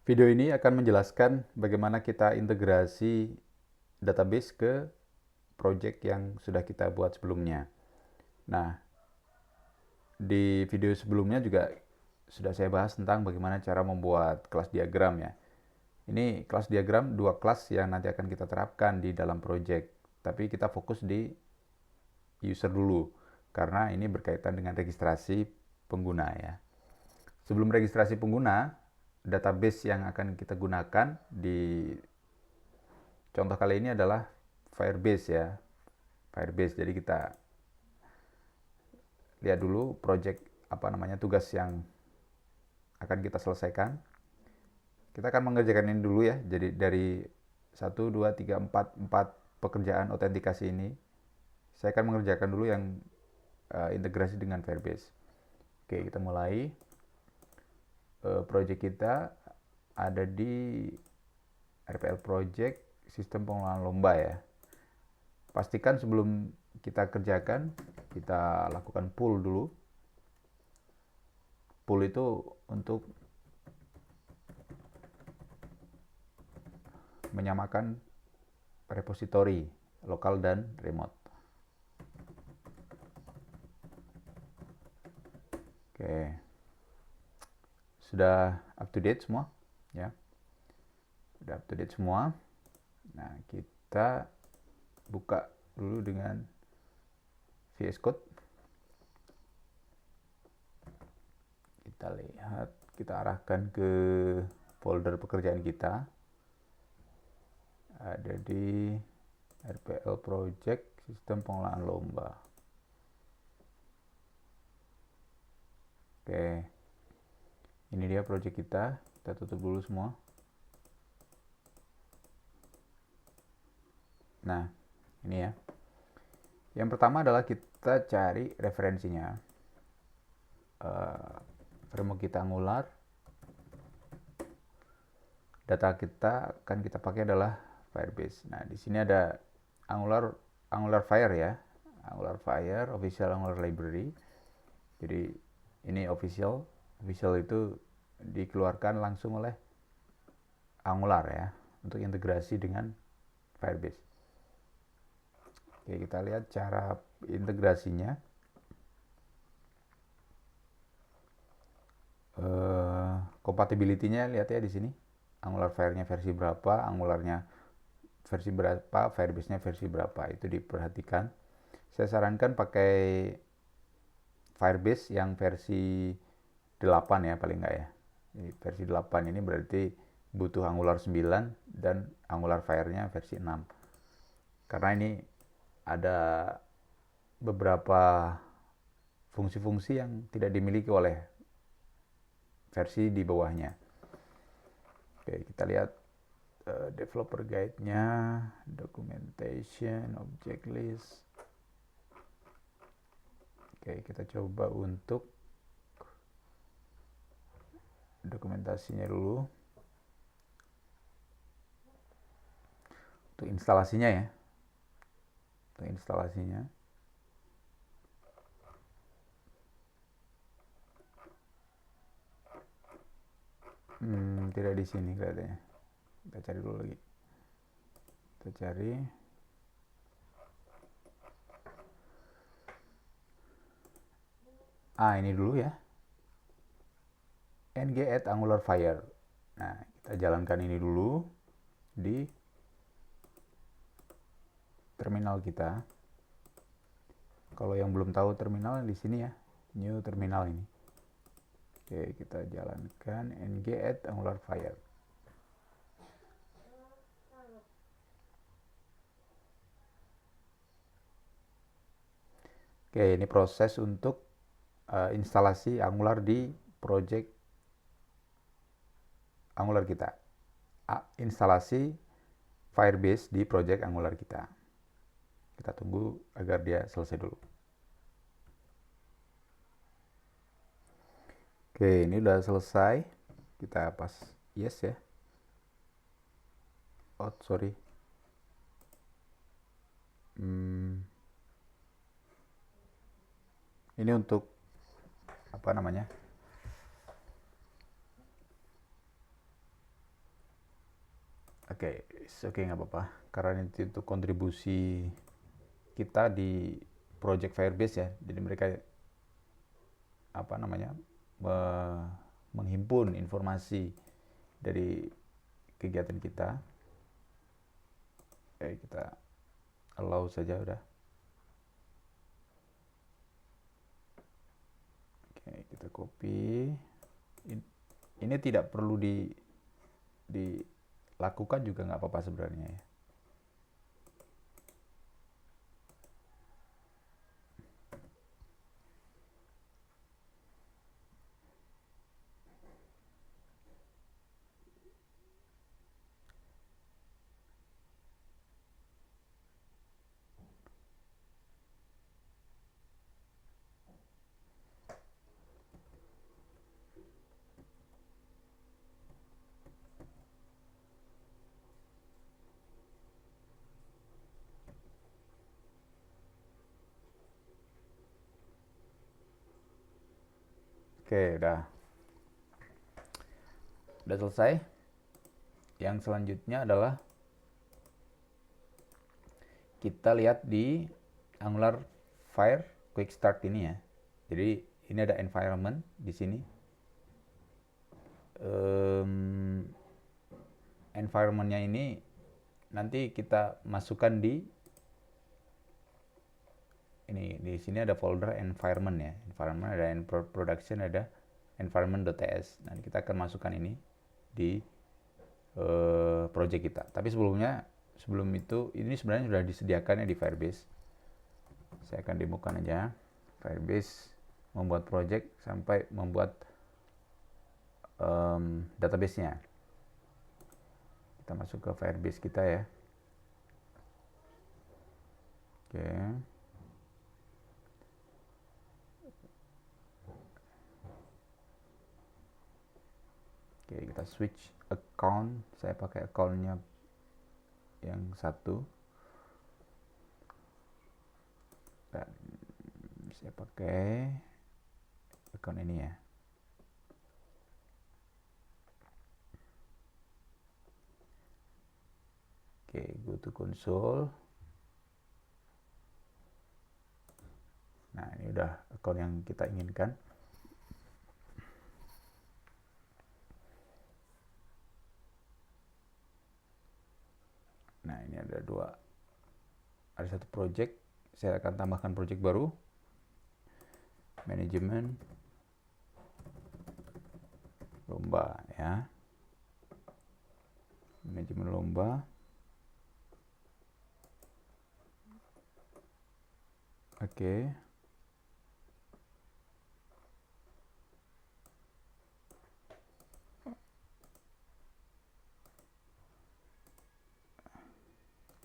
Video ini akan menjelaskan bagaimana kita integrasi database ke project yang sudah kita buat sebelumnya. Nah, di video sebelumnya juga sudah saya bahas tentang bagaimana cara membuat kelas diagram ya. Ini kelas diagram dua kelas yang nanti akan kita terapkan di dalam project. Tapi kita fokus di user dulu karena ini berkaitan dengan registrasi pengguna ya. Sebelum registrasi pengguna, database yang akan kita gunakan di contoh kali ini adalah Firebase ya. Firebase. Jadi kita lihat dulu project tugas yang akan kita selesaikan. Kita akan mengerjakan ini dulu ya. Jadi dari 1, 2, 3, 4 pekerjaan autentikasi ini saya akan mengerjakan dulu yang integrasi dengan Firebase. Oke, kita mulai. Project kita ada di RPL Project sistem pengelolaan lomba ya. Pastikan sebelum kita kerjakan, kita lakukan pull dulu. Pull itu untuk menyamakan repository lokal dan remote. Oke. Sudah up to date semua ya. Sudah up to date semua. Nah, kita buka dulu dengan VS Code. Kita lihat, kita arahkan ke folder pekerjaan kita. Ada di RPL Project sistem pengelolaan lomba. Oke. Ini dia project kita. Kita tutup dulu semua. Nah, ini ya. Yang pertama adalah kita cari referensinya. Framework kita Angular. Data kita akan kita pakai adalah Firebase. Nah, di sini ada Angular Fire ya. Angular Fire, official Angular library. Jadi ini official. Official itu dikeluarkan langsung oleh Angular ya untuk integrasi dengan Firebase. Oke, kita lihat cara integrasinya. Compatibility-nya lihat ya di sini. Angular Fire-nya versi berapa, Angular-nya versi berapa, Firebase-nya versi berapa, itu diperhatikan. Saya sarankan pakai Firebase yang versi 8 ya paling enggak ya. Jadi versi 8 ini berarti butuh Angular 9 dan Angular Fire-nya versi 6. Karena ini ada beberapa fungsi-fungsi yang tidak dimiliki oleh versi di bawahnya. Oke, kita lihat developer guide-nya, documentation, object list. Oke, kita coba untuk dokumentasinya dulu. Untuk instalasinya ya. Untuk instalasinya. Tidak di sini kelihatannya. Kita cari dulu lagi. Kita cari. Ini dulu ya. ng add Angular Fire. Nah, kita jalankan ini dulu di terminal kita. Kalau yang belum tahu terminal di sini ya, new terminal ini. Oke, kita jalankan ng add Angular Fire. Oke, ini proses untuk instalasi Angular di project Angular kita. Instalasi Firebase di project Angular kita. Kita tunggu agar dia selesai dulu. Oke, ini udah selesai. Kita pas yes ya. Oh, sorry. Ini untuk apa namanya? Oke, nggak apa-apa. Karena itu kontribusi kita di project Firebase ya. Jadi mereka apa namanya menghimpun informasi dari kegiatan kita. Kita allow saja udah. Kita copy. Ini tidak perlu dilakukan juga nggak apa-apa sebenarnya ya. Oke, udah selesai. Yang selanjutnya adalah kita lihat di Angular Fire Quick Start ini ya. Jadi ini ada environment di sini. Environmentnya ini nanti kita masukkan di sini ada folder environment ya. Environment ada production, ada environment.ts. Nanti kita akan masukkan ini di project kita. Tapi sebelum itu ini sebenarnya sudah disediakan ya di Firebase. Saya akan demokan aja. Firebase membuat project sampai membuat database-nya. Kita masuk ke Firebase kita ya. Oke. Oke, kita switch account. Saya pakai accountnya yang satu. Dan saya pakai account ini ya. Oke, go to console. Nah, ini udah account yang kita inginkan. Nah, ini ada satu project. Saya akan tambahkan project baru. Manajemen lomba ya. Manajemen lomba. Oke.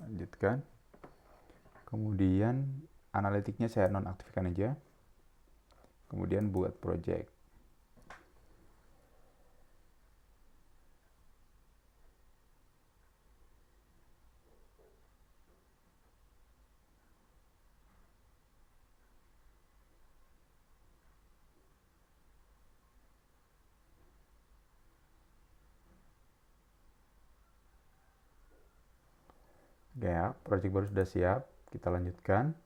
Lanjutkan. Kemudian analitiknya saya nonaktifkan aja. Kemudian buat project. Ya, project baru sudah siap. Kita lanjutkan.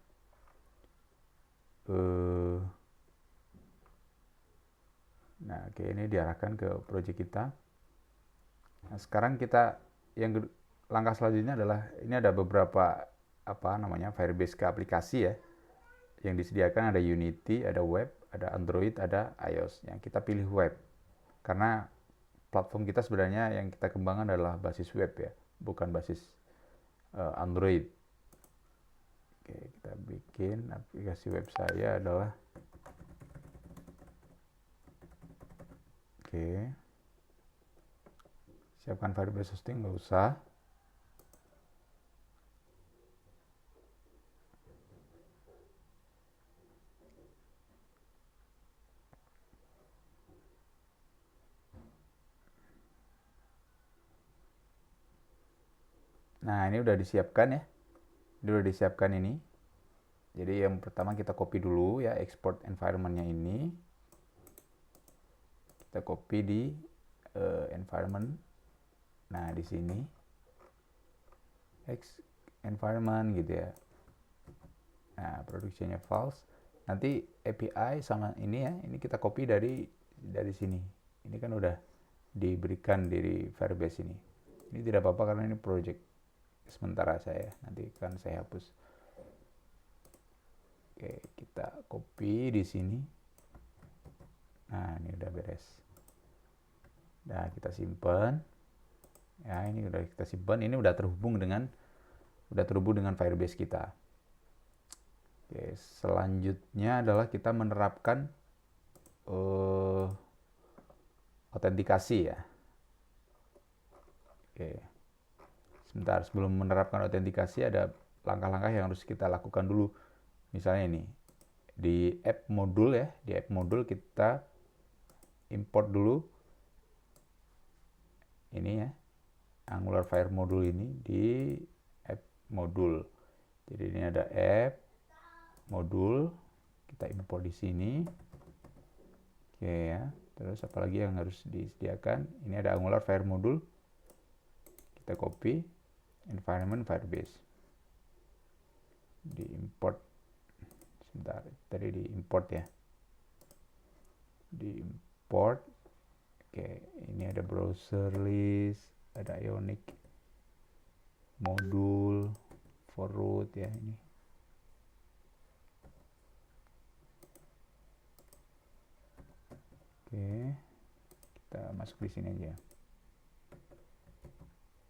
Nah, oke, ini diarahkan ke project kita. Nah, sekarang kita langkah selanjutnya adalah ini ada beberapa Firebase ke aplikasi ya. Yang disediakan ada Unity, ada web, ada Android, ada iOS. Yang kita pilih web. Karena platform kita sebenarnya yang kita kembangkan adalah basis web ya, bukan basis Android. Oke, kita bikin aplikasi web saya adalah siapkan Firebase hosting, nggak usah. Nah, ini udah disiapkan ya. Ini udah disiapkan ini. Jadi yang pertama kita copy dulu ya, export environment-nya ini. Kita copy di environment. Nah, di sini. X environment gitu ya. Nah, productionnya false. Nanti API sama ini ya, ini kita copy dari sini. Ini kan udah diberikan dari Firebase ini. Ini tidak apa-apa karena ini project sementara saya. Nanti kan saya hapus. Oke, kita copy di sini. Nah, ini udah beres. Nah, kita simpan. Ya, ini udah kita simpan. Ini udah terhubung dengan Firebase kita. Oke, selanjutnya adalah kita menerapkan autentikasi ya. Oke. Sebentar, sebelum menerapkan autentikasi ada langkah-langkah yang harus kita lakukan dulu. Misalnya ini, di app modul ya, di app modul kita import dulu ini ya, Angular Fire modul ini di app modul. Jadi ini ada app modul, kita import di sini. Oke ya, terus apalagi yang harus disediakan? Ini ada Angular Fire modul, kita copy, environment Firebase, di import. Sebentar, tadi di import ya, di import. Oke, ini ada browser list, ada Ionic modul for root ya ini. Oke, kita masuk di sini aja.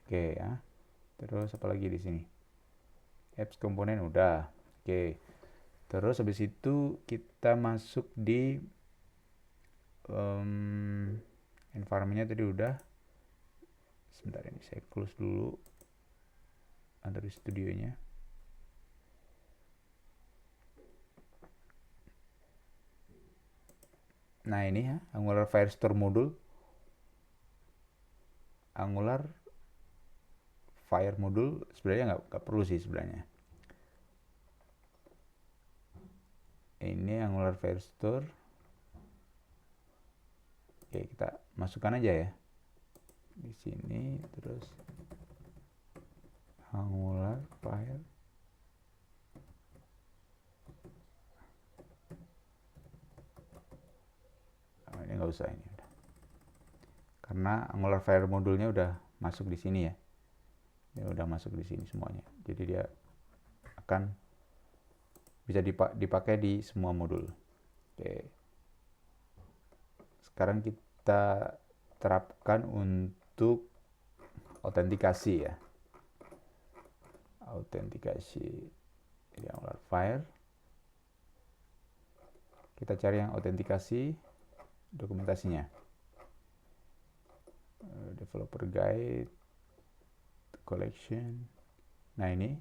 Oke ya. Terus apa lagi di sini? Apps komponen udah. Oke. Terus habis itu kita masuk di environment-nya tadi udah. Sebentar ini saya close dulu Android Studio-nya. Nah ini ya, Angular Firestore modul. Angular Fire modul sebenarnya nggak perlu sih sebenarnya. Ini Angular Firestore. Oke, kita masukkan aja ya. Di sini terus Angular Fire. Oh, ini nggak usah ini. Karena Angular Fire modulnya udah masuk di sini ya. Ini udah masuk di sini semuanya. Jadi dia akan bisa dipakai di semua modul. Oke. Sekarang kita terapkan untuk autentikasi ya. Autentikasi di Angular Fire. Kita cari yang autentikasi dokumentasinya. Developer guide, collection. Nah ini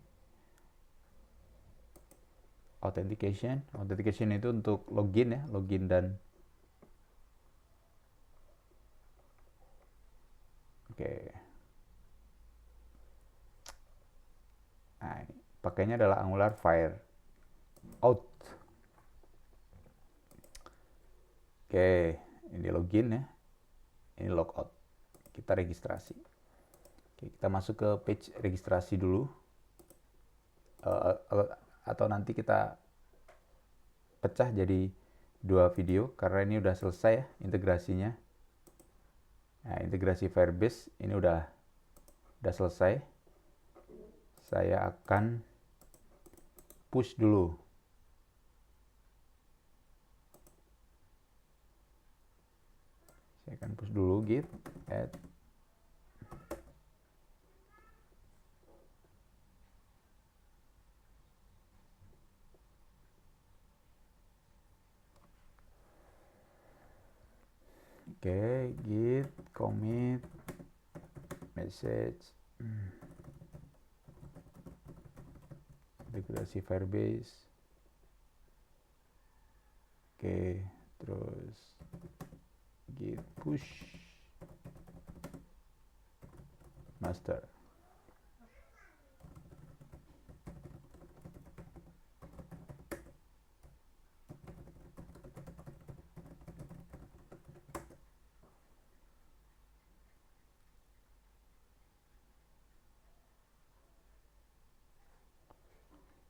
authentication. Authentication itu untuk login ya, login dan oke. Nah ini pakainya adalah Angular Fire out. Oke, ini login ya. Ini logout. Kita registrasi. Oke, kita masuk ke page registrasi dulu. Atau nanti kita pecah jadi 2 video karena ini udah selesai ya integrasinya. Nah, integrasi Firebase ini udah selesai. Saya akan push dulu. Saya akan push dulu git add. Oke, git commit message integrasi Firebase. Oke, terus git push master.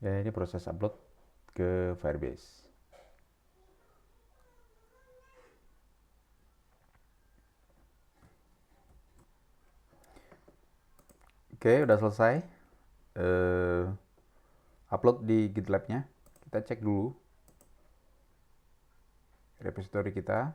Ya, ini proses upload ke Firebase. Oke, udah selesai. Upload di GitLab-nya. Kita cek dulu repository kita.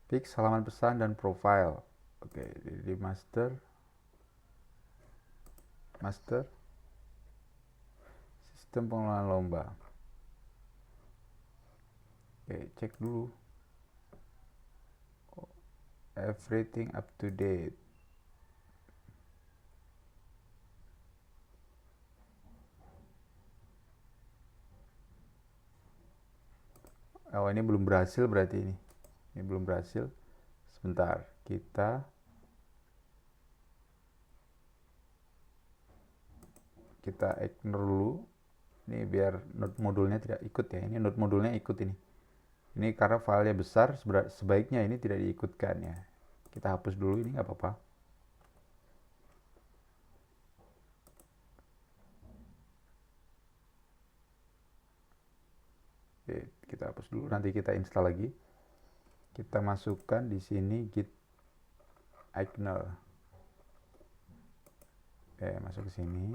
Fix halaman pesan dan profile. Oke, di master sistem pengelolaan lomba. Oke, cek dulu everything up to date. Oh, ini belum berhasil berarti ini. Ini belum berhasil. Sebentar, kita ignore dulu. Ini biar node modulnya tidak ikut ya. Ini node modulnya ikut ini. Ini karena filenya besar, sebaiknya ini tidak diikutkan ya. Kita hapus dulu, ini nggak apa-apa. Oke, kita hapus dulu, nanti kita install lagi. Kita masukkan di sini git ignore. Oke, masuk ke sini.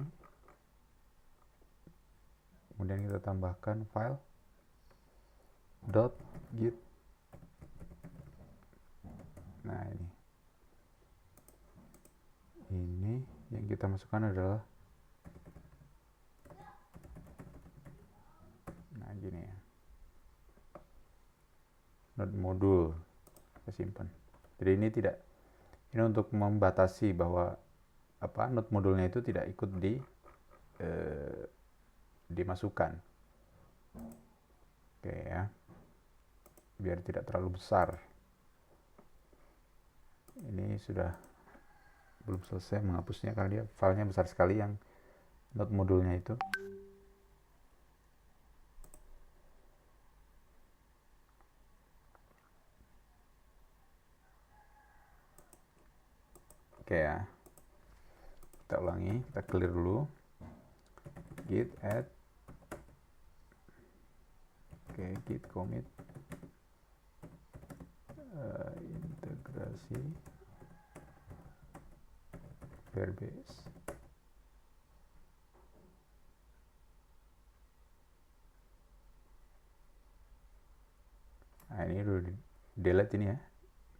Kemudian kita tambahkan file .git. Nah, ini yang kita masukkan adalah, nah gini ya, node modul. Kita simpan. Jadi ini untuk membatasi bahwa node modulnya itu tidak ikut dimasukkan. Oke ya, biar tidak terlalu besar. Ini sudah belum selesai menghapusnya karena dia filenya besar sekali yang node modulnya itu. Oke ya, kita ulangi, kita clear dulu. Git add, oke, git commit integrasi Firebase. Nah, ini udah di delete ini ya,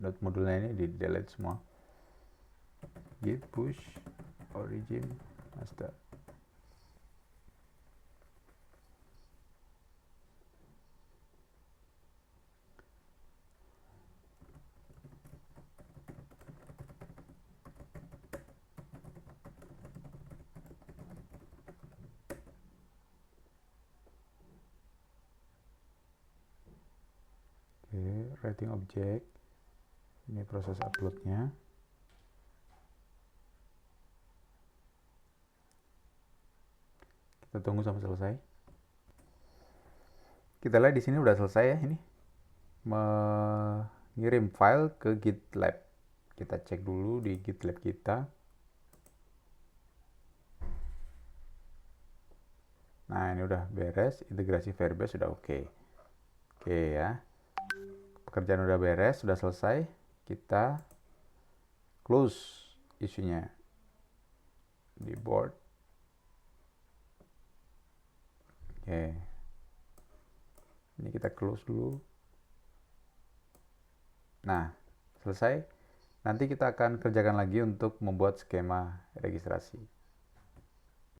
node modulnya ini di delete semua. Git push origin master. Oke, writing object. Ini proses uploadnya. Kita tunggu sampai selesai. Kita lihat di sini udah selesai ya, ini mengirim file ke GitLab. Kita cek dulu di GitLab kita. Nah, ini udah beres, integrasi Firebase sudah oke. Oke ya. Pekerjaan udah beres, sudah selesai. Kita close isunya di board. Oke. Ini kita close dulu. Nah, selesai. Nanti kita akan kerjakan lagi untuk membuat skema registrasi.